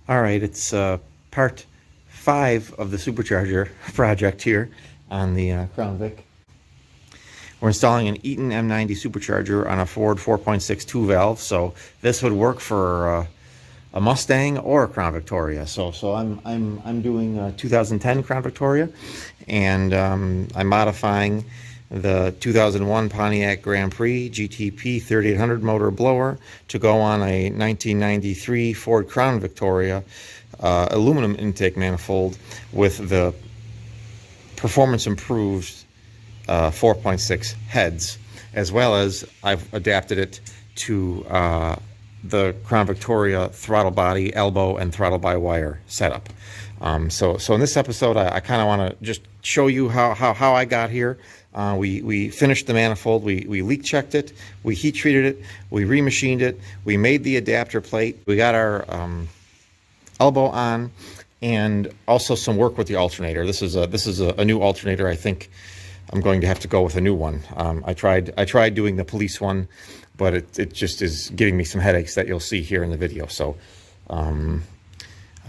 All right, it's part 5 of the supercharger project here on the Crown Vic. We're installing an Eaton M90 supercharger on a Ford 4.62 valve, so this would work for a Mustang or a Crown Victoria. So I'm doing a 2010 Crown Victoria, and I'm modifying the 2001 Pontiac Grand Prix GTP 3800 motor blower to go on a 1993 Ford Crown Victoria aluminum intake manifold with the performance improved 4.6 heads, as well as I've adapted it to the Crown Victoria throttle body elbow and throttle by wire setup. So in this episode, I kind of want to just show you how I got here. We finished the manifold, we leak checked it, we heat treated it, we remachined it, we made the adapter plate, we got our elbow on, and also some work with the alternator. This is a new alternator. I think I'm going to have to go with a new one. I tried doing the police one, but it just is giving me some headaches that you'll see here in the video. So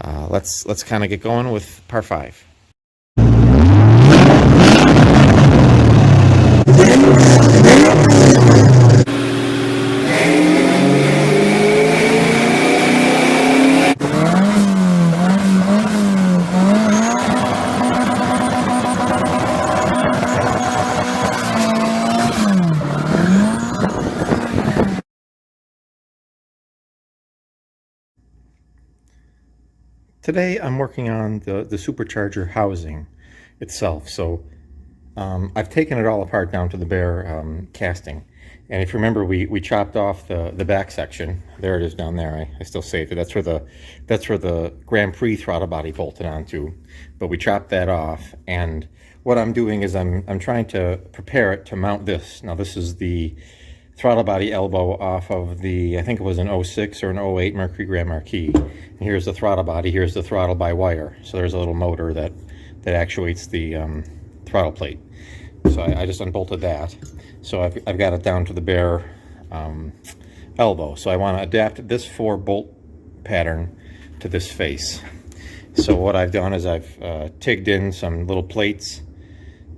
let's kind of get going with part 5. Today I'm working on the supercharger housing itself. So I've taken it all apart down to the bare casting. And if you remember, we chopped off the back section. There it is down there. I still saved it. That's where the Grand Prix throttle body bolted onto. But we chopped that off. And what I'm doing is I'm trying to prepare it to mount this. Now this is the throttle body elbow off of the, I think it was an 06 or an 08 Mercury Grand Marquis. And here's the throttle body, here's the throttle by wire. So there's a little motor that actuates the throttle plate. So I just unbolted that. So I've got it down to the bare elbow. So I want to adapt this 4-bolt pattern to this face. So what I've done is I've tigged in some little plates.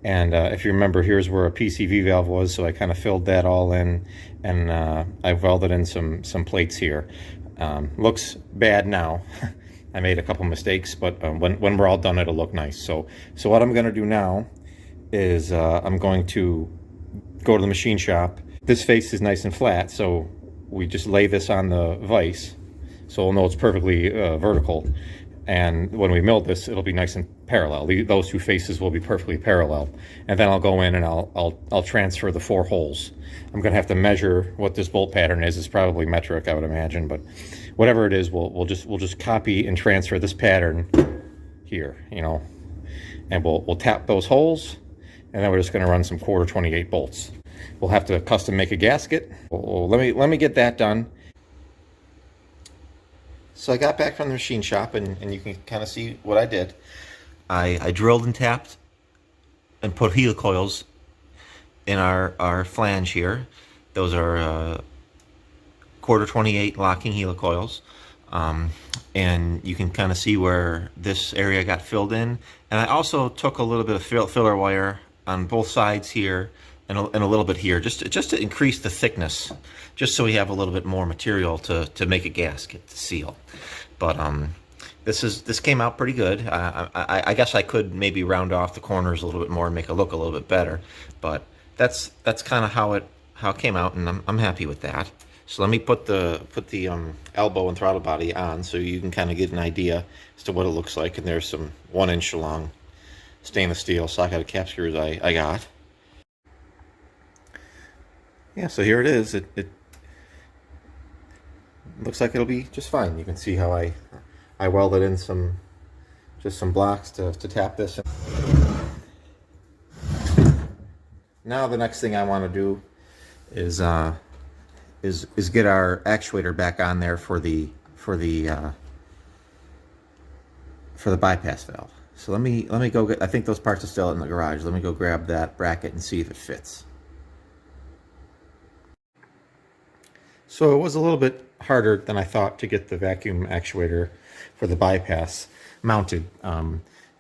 And if you remember, here's where a PCV valve was, so I kind of filled that all in, and I welded in some plates here. Looks bad now. I made a couple mistakes, but when we're all done, it'll look nice. So what I'm going to do now is I'm going to go to the machine shop. This face is nice and flat, so we just lay this on the vise, so we'll know it's perfectly vertical. And when we mill this, it'll be nice and parallel. Those two faces will be perfectly parallel. And then I'll go in and I'll transfer the 4 holes. I'm going to have to measure what this bolt pattern is. It's probably metric, I would imagine, but whatever it is, we'll just copy and transfer this pattern here, you know. And we'll tap those holes, and then we're just going to run some 1/4-28 bolts. We'll have to custom make a gasket. Let me get that done. So I got back from the machine shop, and you can kind of see what I did. I drilled and tapped and put helicoils in our flange here. Those are 1/4-28 locking helicoils. And you can kind of see where this area got filled in. And I also took a little bit of filler wire on both sides here and a little bit here, just to increase the thickness, just so we have a little bit more material to make a gasket to seal. But this came out pretty good. I guess I could maybe round off the corners a little bit more and make it look a little bit better. But that's kind of how it came out, and I'm happy with that. So let me put the elbow and throttle body on, so you can kind of get an idea as to what it looks like. And there's some 1-inch long stainless steel socket cap screws I got. Yeah, so here it is. It looks like it'll be just fine. You can see how I welded in some blocks to tap this. Now the next thing I want to do is get our actuator back on there for the bypass valve. So let me go get, I think those parts are still in the garage. Let me go grab that bracket and see if it fits. So it was a little bit harder than I thought to get the vacuum actuator for the bypass mounted.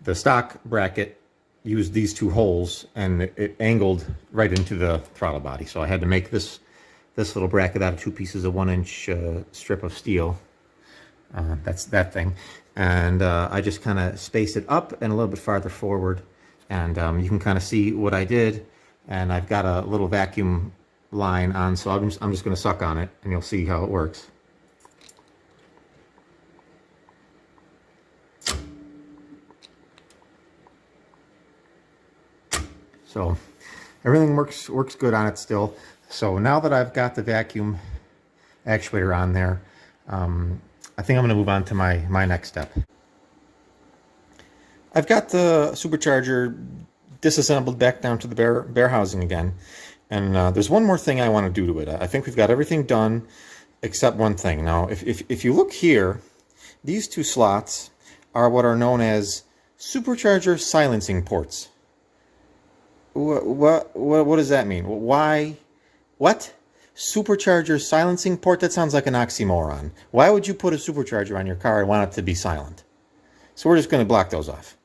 The stock bracket used these two holes and it angled right into the throttle body. So I had to make this little bracket out of two pieces of 1-inch strip of steel. That's that thing. And I just kind of spaced it up and a little bit farther forward. And you can kind of see what I did. And I've got a little vacuum line on, so I'm just going to suck on it and you'll see how it works. So everything works good on it still. So now that I've got the vacuum actuator on there, I think I'm going to move on to my next step. I've got the supercharger disassembled back down to the bare housing again. And there's one more thing I want to do to it. I think we've got everything done except one thing. Now, if you look here, these two slots are what are known as supercharger silencing ports. What does that mean? Why? What? Supercharger silencing port? That sounds like an oxymoron. Why would you put a supercharger on your car and want it to be silent? So we're just going to block those off.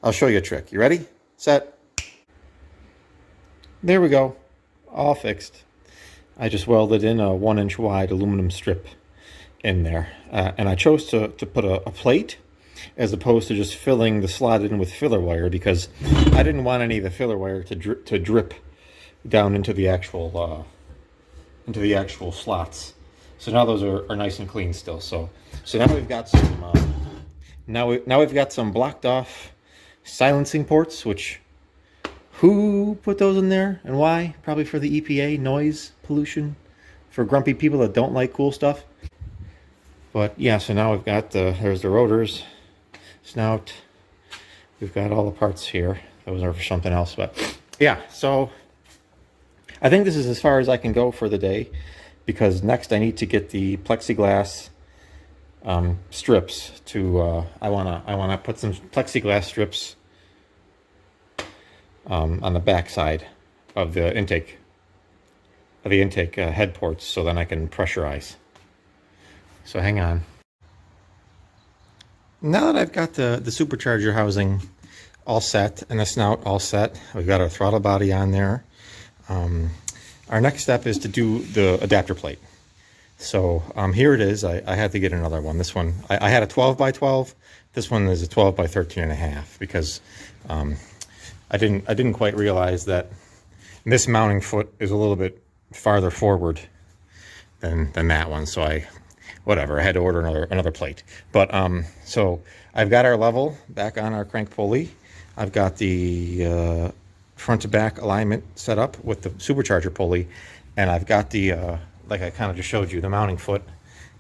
I'll show you a trick. You ready? Set. There we go. All fixed. I just welded in a 1-inch wide aluminum strip in there. And I chose to put a plate as opposed to just filling the slot in with filler wire because I didn't want any of the filler wire to drip down into the actual slots. So now those are nice and clean still. So now we've got some now we've got some blocked off silencing ports, which who put those in there and why? Probably for the EPA, noise pollution, for grumpy people that don't like cool stuff. But yeah, so now we've got there's the rotors, snout. We've got all the parts here. Those are for something else, but yeah. So I think this is as far as I can go for the day, because next I need to get the plexiglass strips to. I wanna put some plexiglass strips on the back side of the intake head ports, so then I can pressurize. So hang on. Now that I've got the supercharger housing all set and the snout all set, we've got our throttle body on there. Our next step is to do the adapter plate. So here it is. I had to get another one. This one, I had a 12 by 12. This one is a 12 by 13 and a half because I didn't quite realize that this mounting foot is a little bit farther forward than that one. So I had to order another plate. But so I've got our level back on our crank pulley. I've got the front to back alignment set up with the supercharger pulley, and I've got the like I kind of just showed you, the mounting foot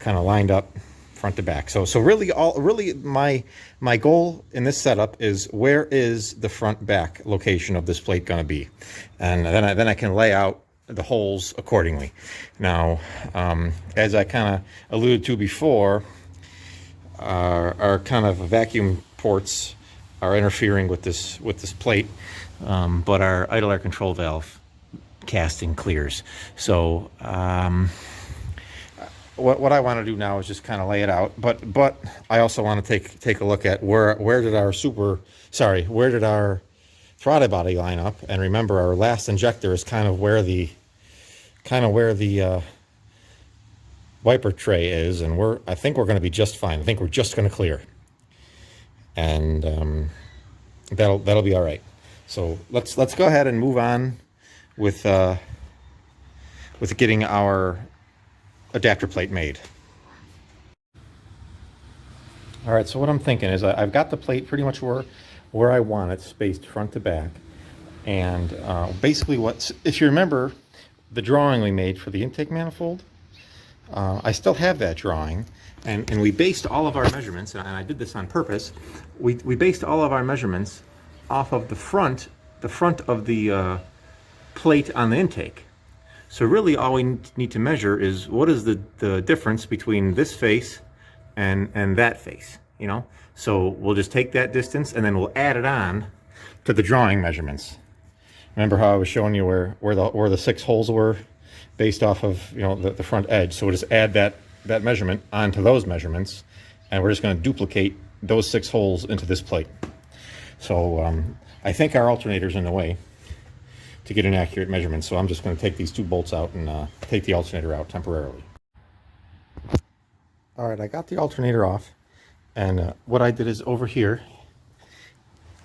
kind of lined up front to back. So really my goal in this setup is, where is the front back location of this plate going to be, and then I can lay out the holes accordingly. Now, as I kind of alluded to before, our kind of vacuum ports are interfering with this plate, but our idle air control valve casting clears. So what I want to do now is just kind of lay it out, but I also want to take a look at where did our throttle body line up. And remember, our last injector is kind of where the wiper tray is, and I think we're going to be just fine. I think we're just going to clear, and that'll be all right. So let's go ahead and move on with getting our adapter plate made. All right, so what I'm thinking is I've got the plate pretty much where I want it, spaced front to back. And basically if you remember the drawing we made for the intake manifold, I still have that drawing, and we based all of our measurements, and I did this on purpose, we based all of our measurements off of the front of the plate on the intake. So really all we need to measure is what is the difference between this face and that face, you know? So we'll just take that distance and then we'll add it on to the drawing measurements. Remember how I was showing you where the 6 holes were based off of, you know, the front edge. So we'll just add that measurement onto those measurements, and we're just going to duplicate those 6 holes into this plate. So I think our alternator's in the way to get an accurate measurement, so I'm just going to take these 2 bolts out and take the alternator out temporarily. All right, I got the alternator off, and what I did is over here,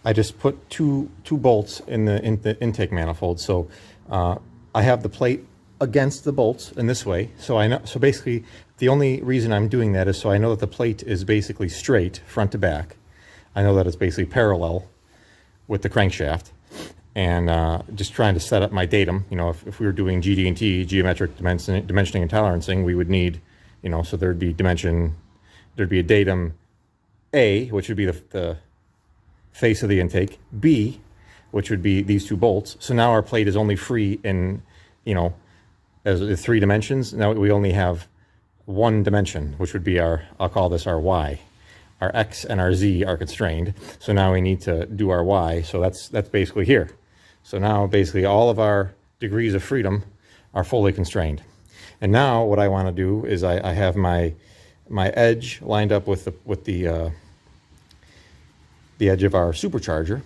I just put two bolts in the intake manifold. So I have the plate against the bolts in this way. So I know. So basically, the only reason I'm doing that is so I know that the plate is basically straight front to back. I know that it's basically parallel with the crankshaft, and just trying to set up my datum. You know, if we were doing GD&T, geometric dimensioning and tolerancing, we would need, you know, so there'd be a datum A, which would be the face of the intake, B, which would be these 2 bolts. So now our plate is only free in, you know, as 3 dimensions. Now we only have 1 dimension, which would be our, I'll call this our Y. Our X and our Z are constrained. So now we need to do our Y. So that's basically here. So now basically all of our degrees of freedom are fully constrained. And now what I want to do is I have my edge lined up with the edge of our supercharger.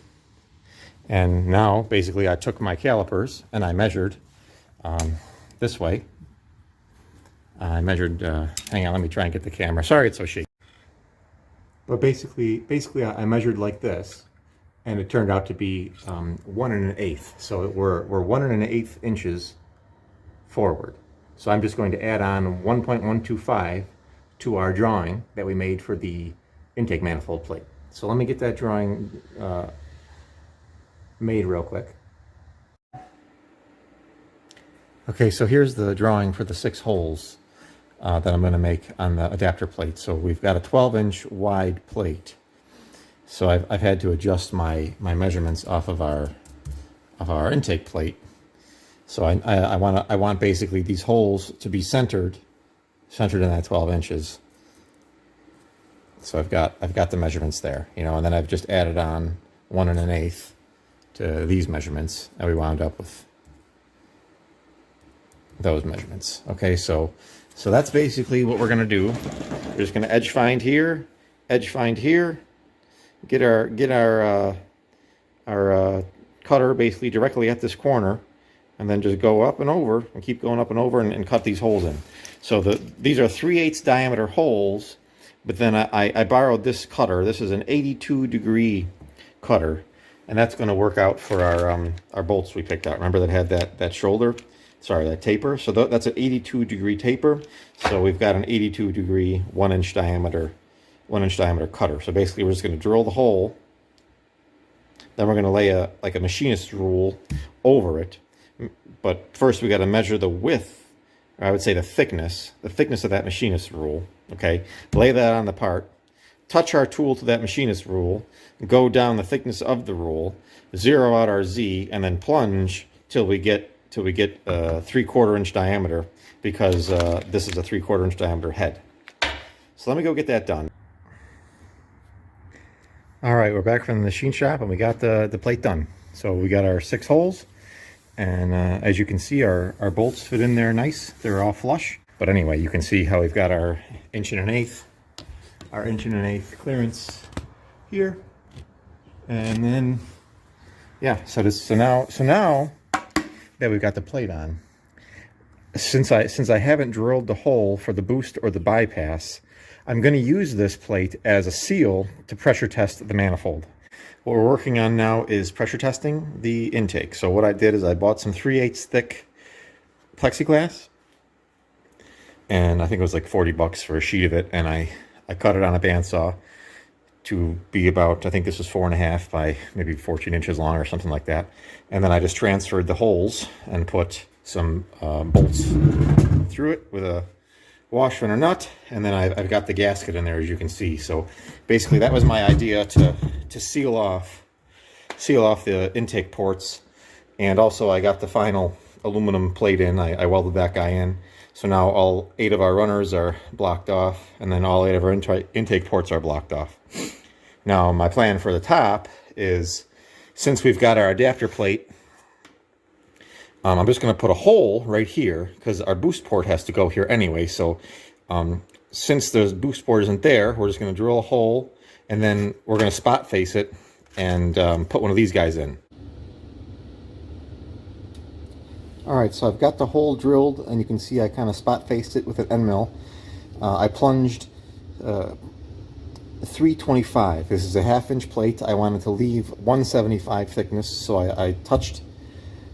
And now basically I took my calipers and I measured this way. I measured, hang on, let me try and get the camera. Sorry it's so shaky. But basically I measured like this, and it turned out to be 1 1/8. So we're 1 1/8 inches forward. So I'm just going to add on 1.125 to our drawing that we made for the intake manifold plate. So let me get that drawing made real quick. Okay, so here's the drawing for the 6 holes that I'm going to make on the adapter plate. So we've got a 12-inch wide plate. So I've had to adjust my measurements off of our intake plate. So I want basically these holes to be centered in that 12 inches. So I've got the measurements there, you know, and then I've just added on 1 1/8 to these measurements, and we wound up with those measurements. Okay, so that's basically what we're gonna do. We're just gonna edge find here, get our cutter basically directly at this corner, and then just go up and over and keep going up and over and cut these holes in. So these are 3/8 diameter holes, but then I borrowed this cutter. This is an 82-degree cutter, and that's going to work out for our bolts we picked out. Remember that had that shoulder, sorry, that taper. So that's an 82-degree taper. So we've got an 82-degree 1-inch diameter cutter. So basically we're just going to drill the hole, then we're going to lay a machinist rule over it. But first we got to measure the width, or I would say the thickness of that machinist rule. Okay, lay that on the part, touch our tool to that machinist rule, go down the thickness of the rule, zero out our Z, and then plunge till we get a 3/4 inch diameter, because this is a 3/4 inch diameter head. So let me go get that done. All right, we're back from the machine shop, and we got the plate done. So we got our 6 holes, and as you can see, our bolts fit in there nice. They're all flush. But anyway, you can see how we've got our 1 1/8 clearance here, and then yeah. So now that we've got the plate on, since I haven't drilled the hole for the boost or the bypass, I'm going to use this plate as a seal to pressure test the manifold. What we're working on now is pressure testing the intake. So what I did is I bought some 3/8 thick plexiglass, and I think it was like $40 for a sheet of it, and I cut it on a bandsaw to be about, I think this was 4.5 by maybe 14 inches long or something like that. And then I just transferred the holes and put some bolts through it with a washer and a nut, and then I've got the gasket in there, as you can see. So basically that was my idea, to seal off the intake ports. And also I got the final aluminum plate in. I welded that guy in. So now all 8 of our runners are blocked off, and then all 8 of our intake ports are blocked off. Now my plan for the top is, since we've got our adapter plate I'm just going to put a hole right here because our boost port has to go here anyway. So since the boost port isn't there, we're just going to drill a hole, and then we're going to spot face it and put one of these guys in. All right, so I've got the hole drilled, and you can see I kind of spot faced it with an end mill. I plunged 325. This is a 1/2 inch plate. I wanted to leave 175 thickness, so I touched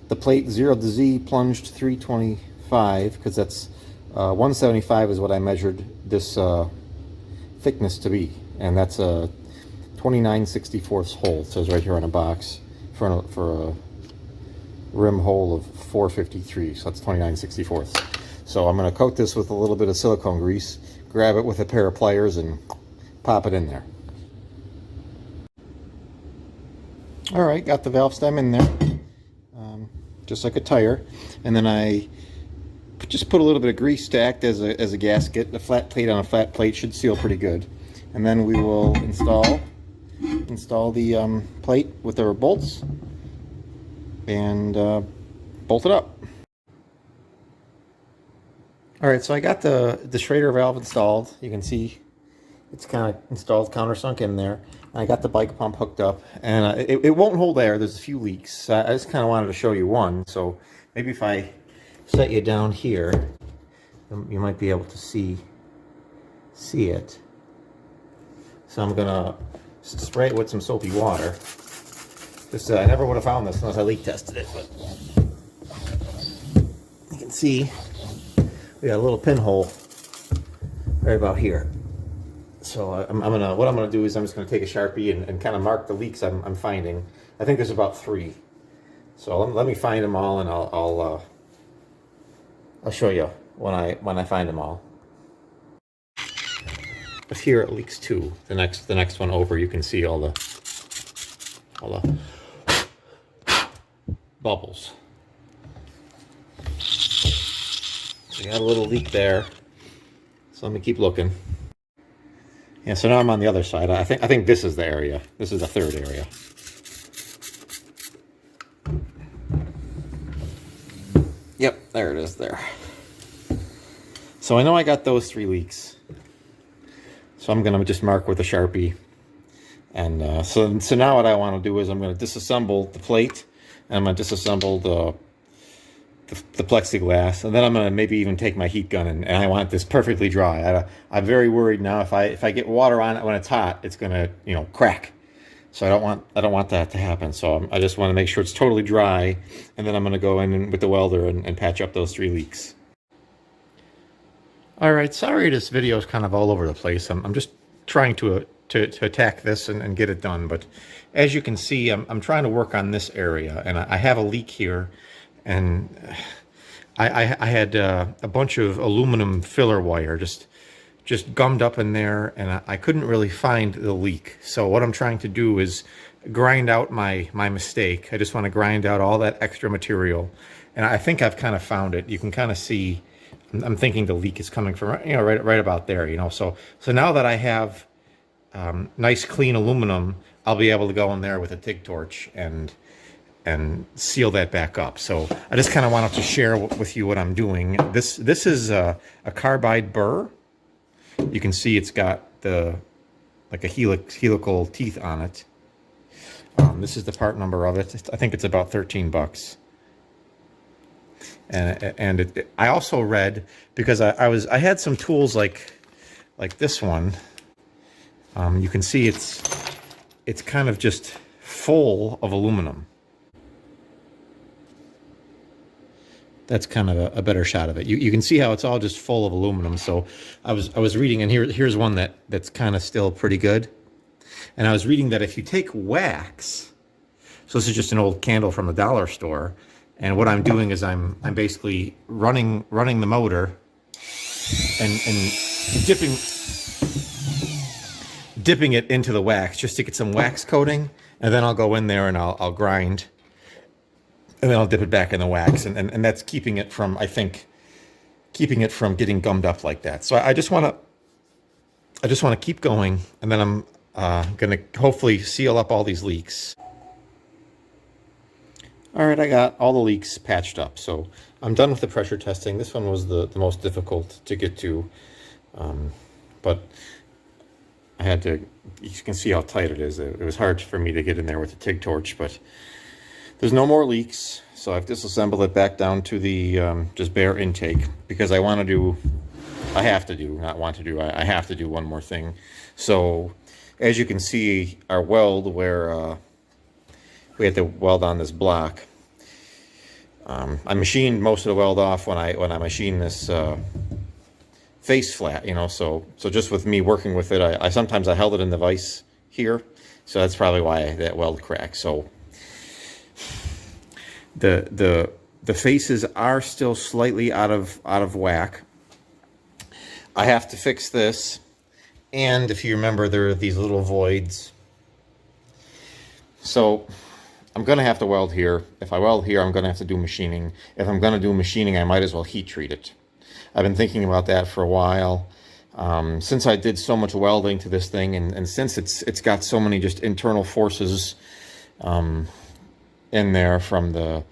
the plate 0 to Z, plunged 325, because that's 175 is what I measured this thickness to be, and that's a 29/64 hole. It says right here on a box for a rim hole of 453, so that's 29/64. So I'm going to coat this with a little bit of silicone grease, grab it with a pair of pliers, and pop it in there. All right, got the valve stem in there, just like a tire, and then I just put a little bit of grease to act as a gasket. A flat plate on a flat plate should seal pretty good, and then we will install the plate with our bolts and bolt it up. All right, so I got the Schrader valve installed. You can see it's kind of installed countersunk in there. I got the bike pump hooked up, and it won't hold air. There's a few leaks. I just kind of wanted to show you one. So maybe if I set you down here, you might be able to see it. So I'm gonna spray it with some soapy water. I never would have found this unless I leak tested it, but you can see we got a little pinhole right about here. So what I'm gonna do is I'm just gonna take a Sharpie and kind of mark the leaks I'm finding. I think there's about 3. So let me find them all, and I'll show you when I find them all. But here it leaks 2. The next one over, you can see all the bubbles. So you got a little leak there. So let me keep looking. Yeah, so now I'm on the other side. I think this is the area. This is the 3rd area. Yep, there it is there. So I know I got those 3 leaks. So I'm gonna just mark with a Sharpie. And so now what I want to do is I'm going to disassemble the plate, and I'm going to disassemble the plexiglass, and then I'm going to maybe even take my heat gun, and I want this perfectly dry. I'm very worried now if I get water on it when it's hot, it's going to crack. So I don't want that to happen. So I just want to make sure it's totally dry, and then I'm going to go in with the welder and patch up those 3 leaks. All right, sorry this video is kind of all over the place. I'm just trying to attack this and get it done, but as you can see, I'm trying to work on this area, and I have a leak here, and I had a bunch of aluminum filler wire just gummed up in there, and I couldn't really find the leak. So what I'm trying to do is grind out my mistake. I just want to grind out all that extra material, and I think I've kind of found it. You can kind of see, I'm thinking the leak is coming from right about there, So now that I have nice clean aluminum, I'll be able to go in there with a TIG torch and seal that back up. So I just kind of wanted to share with you what I'm doing. This is a carbide burr. You can see it's got like a helical teeth on it. This is the part number of it. I think it's about 13 bucks. And I also read, because I had some tools like this one. You can see it's kind of just full of aluminum. That's kind of a better shot of it. You can see how it's all just full of aluminum. So I was reading, and here's one that's kind of still pretty good. And I was reading that if you take wax, so this is just an old candle from the dollar store, and what I'm doing is I'm basically running the motor and dipping it into the wax just to get some wax coating, and then I'll go in there and I'll grind, and then I'll dip it back in the wax, and that's keeping it from, I think, getting gummed up like that. So I just want to keep going, and then I'm going to hopefully seal up all these leaks. All right, I got all the leaks patched up, so I'm done with the pressure testing. This one was the most difficult to get to, but I had to, you can see how tight it is. It was hard for me to get in there with the TIG torch, but there's no more leaks, so I've disassembled it back down to the just bare intake, because I want to do, I have to do, not want to do, I have to do one more thing. So as you can see, our weld where we had to weld on this block, I machined most of the weld off when I machined this face flat, you know, so just with me working with it, I sometimes I held it in the vise here, so that's probably why that weld cracked. So the faces are still slightly out of whack. I have to fix this, and if you remember, there are these little voids. So I'm going to have to weld here. If I weld here, I'm going to have to do machining. If I'm going to do machining, I might as well heat treat it. I've been thinking about that for a while. Since I did so much welding to this thing, and since it's got so many just internal forces in there from the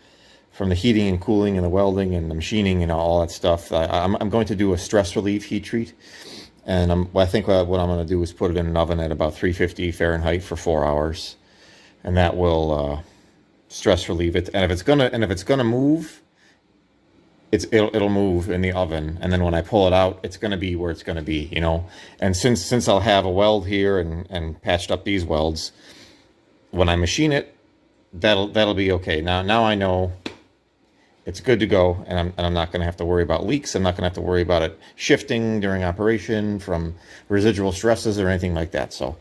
heating and cooling and the welding and the machining and all that stuff, I'm going to do a stress relief heat treat. And I think what I'm going to do is put it in an oven at about 350 Fahrenheit for 4 hours. And that will stress relieve it. And if it's gonna move, it'll move in the oven. And then when I pull it out, it's gonna be where it's gonna be, you know. And since I'll have a weld here and patched up these welds, when I machine it, that'll be okay. Now I know it's good to go, and I'm not gonna have to worry about leaks. I'm not gonna have to worry about it shifting during operation from residual stresses or anything like that. So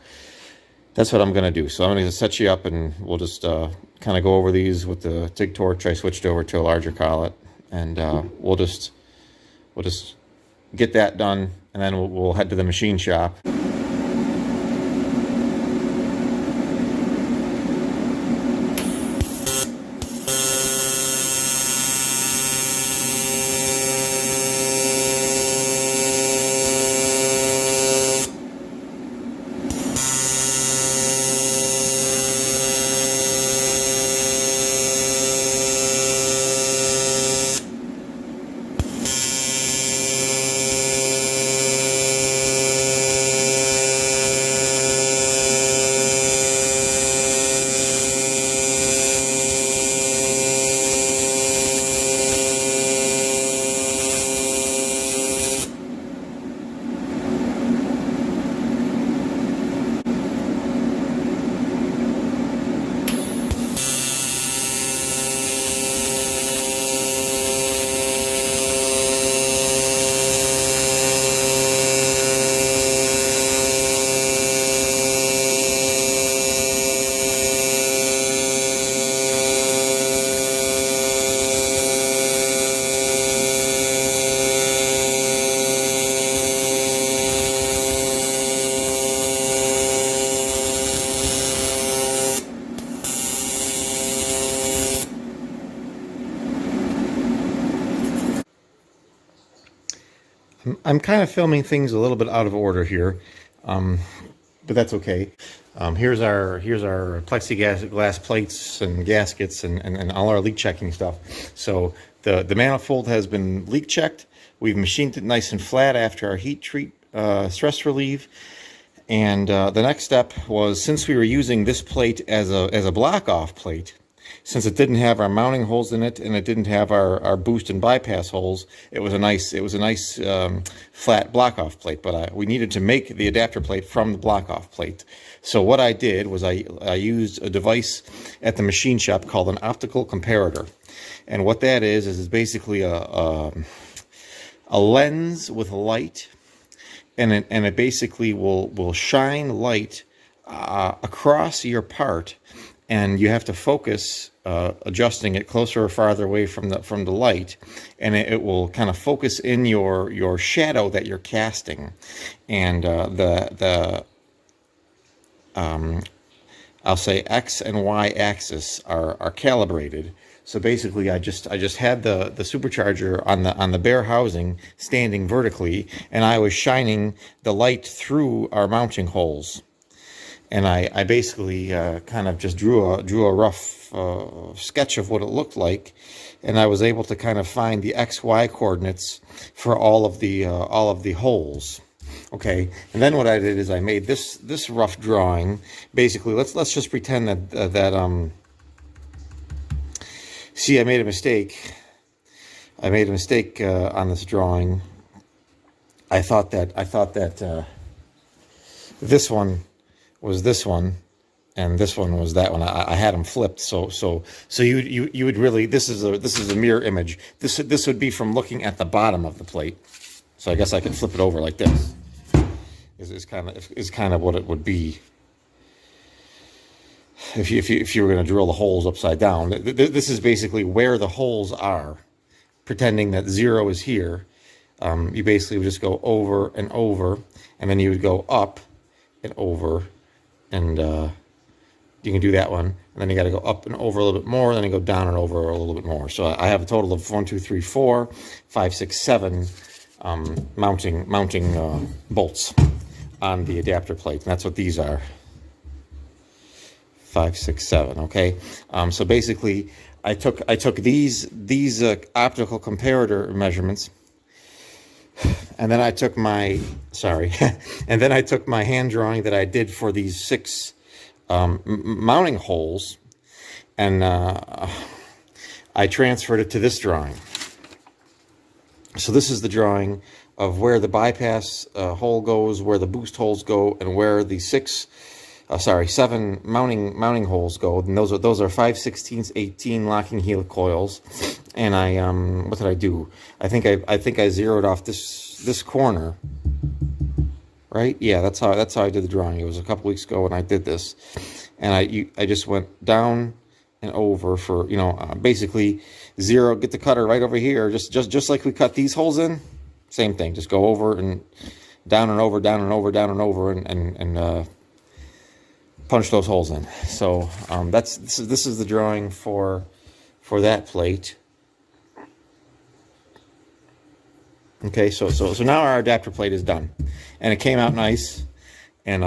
that's what I'm going to do. So I'm going to set you up, and we'll just kind of go over these with the TIG torch. I switched over to a larger collet, and we'll just get that done, and then we'll head to the machine shop. I'm kind of filming things a little bit out of order here, but that's okay. Here's our plexiglass plates and gaskets and all our leak checking stuff. So the manifold has been leak checked. We've machined it nice and flat after our heat treat stress relieve. And the next step was, since we were using this plate as a block off plate, since it didn't have our mounting holes in it and it didn't have our boost and bypass holes, it was a nice flat block off plate. But we needed to make the adapter plate from the block off plate. So what I did was I used a device at the machine shop called an optical comparator, and what that is basically a lens with light, and it basically will shine light across your part, and you have to focus adjusting it closer or farther away from the light, and it will kind of focus in your shadow that you're casting, and I'll say X and Y axis are calibrated. So basically, I just had the supercharger on the bare housing standing vertically, and I was shining the light through our mounting holes. and I basically kind of just drew a rough sketch of what it looked like, and I was able to kind of find the XY coordinates for all of the holes. Okay, and then what I did is I made this rough drawing. Basically, let's just pretend that see, I made a mistake. I made a mistake on this drawing. I thought that this one was this one, and this one was that one. I had them flipped, so you would really, this is a mirror image. This would be from looking at the bottom of the plate. So I guess I could flip it over like this. Is kind of what it would be if you were going to drill the holes upside down. This is basically where the holes are, pretending that 0 is here. You basically would just go over and over, and then you would go up and over, and you can do that one, and then you got to go up and over a little bit more, and then you go down and over a little bit more. So I have a total of 1, 2, 3, 4, 5, 6, 7 mounting bolts on the adapter plate, and that's what these are. 5, 6, 7. Okay, so basically, I took these optical comparator measurements, and then I took my and then I took my hand drawing that I did for these 6 mounting holes, and I transferred it to this drawing. So this is the drawing of where the bypass hole goes, where the boost holes go, and where the 7 mounting holes go. And those are 5/16 18 locking heel coils. And I what did I do? I think I zeroed off this corner. Right? Yeah, that's how I did the drawing. It was a couple weeks ago when I did this, and I just went down and over for, basically 0. Get the cutter right over here, just like we cut these holes in. Same thing. Just go over and down and over, down and over, down and over, and punch those holes in. So this is the drawing for that plate. Okay, so now our adapter plate is done, and it came out nice, and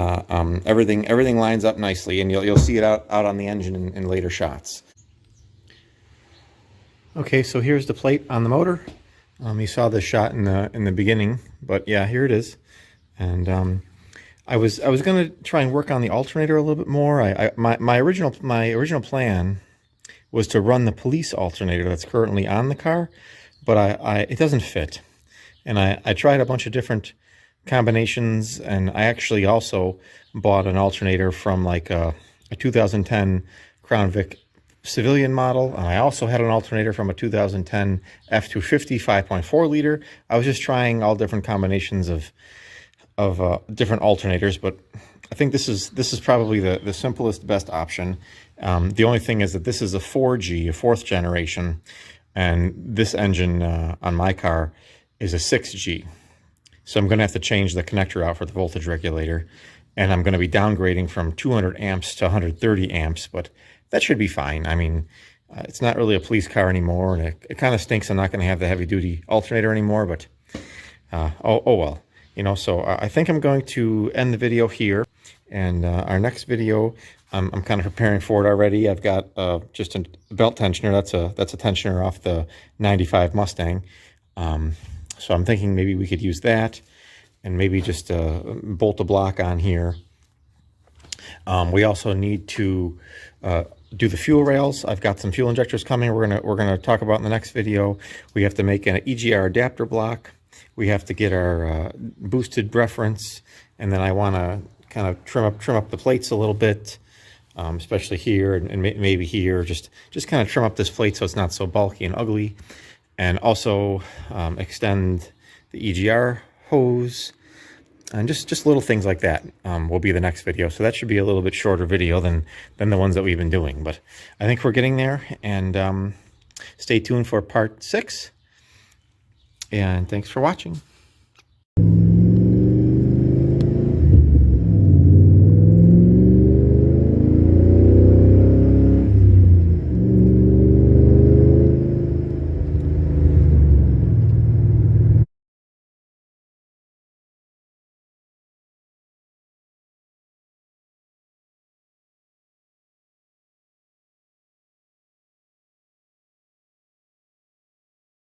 everything lines up nicely, and you'll see it out on the engine in later shots. Okay, so here's the plate on the motor. You saw this shot in the beginning, but yeah, here it is. And I was going to try and work on the alternator a little bit more. My original plan was to run the police alternator that's currently on the car, but it doesn't fit. And I tried a bunch of different combinations, and I actually also bought an alternator from like a 2010 Crown Vic civilian model, and I also had an alternator from a 2010 F250 5.4 liter. I was just trying all different combinations of different alternators, but I think this is probably the simplest, best option. The only thing is that this is a 4G, a 4th generation, and this engine on my car is a 6G. So I'm going to have to change the connector out for the voltage regulator, and I'm going to be downgrading from 200 amps to 130 amps, but that should be fine. I mean, it's not really a police car anymore, and it kind of stinks I'm not going to have the heavy-duty alternator anymore, but oh well. So I think I'm going to end the video here, and our next video, I'm kind of preparing for it already. I've got just a belt tensioner. That's a tensioner off the 95 Mustang. So I'm thinking maybe we could use that, and maybe just bolt a block on here. We also need to do the fuel rails. I've got some fuel injectors coming. We're gonna talk about in the next video. We have to make an EGR adapter block. We have to get our boosted reference, and then I want to kind of trim up the plates a little bit, especially here and maybe here. Just kind of trim up this plate so it's not so bulky and ugly, and also extend the EGR hose, and just little things like that will be the next video. So that should be a little bit shorter video than the ones that we've been doing, but I think we're getting there, and stay tuned for part 6. And thanks for watching.